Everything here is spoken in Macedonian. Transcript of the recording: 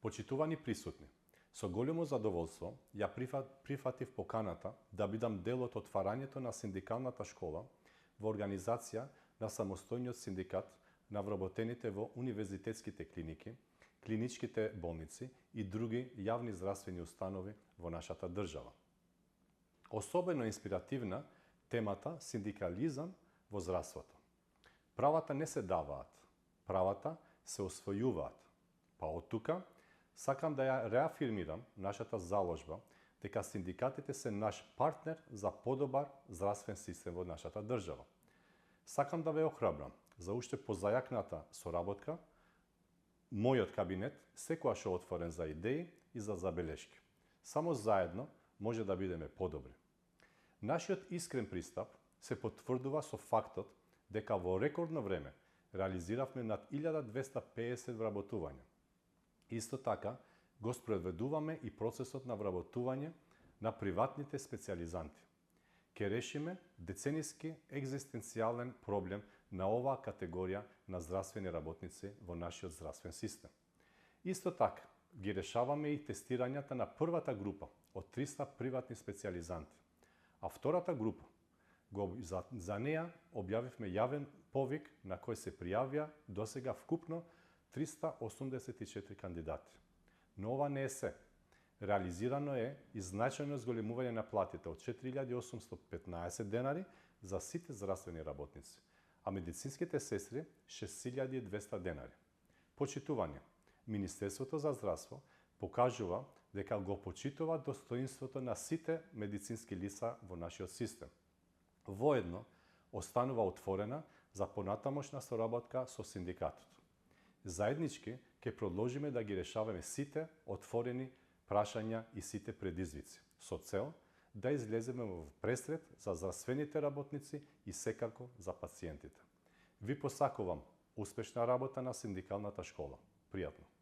Почитувани присутни, со големо задоволство ја прифатив поканата да бидам дел од отварањето на синдикалната школа во организација на самостојниот синдикат на вработените во универзитетските клиники, клиничките болници и други јавни здравствени установи во нашата држава. Особено инспиративна темата синдикализам во здравството. Правата не се даваат, правата се освојуваат. Па од тука сакам да ја реафирмирам нашата заложба дека синдикатите се наш партнер за подобар здравствен систем во нашата држава. Сакам да ве охрабрам за уште позајакната соработка. Мојот кабинет секогаш е отворен за идеи и за забелешки. Само заедно може да бидеме подобри. Нашиот искрен пристап се потврдува со фактот дека во рекордно време реализиравме над 1250 вработувања. Исто така, го спроведуваме и процесот на вработување на приватните специјализанти. Ке решиме децениски екзистенцијален проблем на оваа категорија на здравствени работници во нашиот здравствен систем. Исто така, ги решаваме и тестирањата на првата група од 300 приватни специјализанти, а втората група, за неја објавивме јавен повик на кој се пријавија досега вкупно 384 кандидати. Но ова не е се. Реализирано е и значајно зголемување на платите од 4815 денари за сите здравствени работници, а медицинските сестри 6200 денари. Почитување, Министерството за здравство покажува дека го почитува достоинството на сите медицински лица во нашиот систем. Воедно останува отворена за понатамошна соработка со синдикатот. Заеднички ќе продолжиме да ги решаваме сите отворени прашања и сите предизвици, со цел да излеземе во пресред за здравствените работници и секако за пациентите. Ви посакувам успешна работа на синдикалната школа. Пријатно!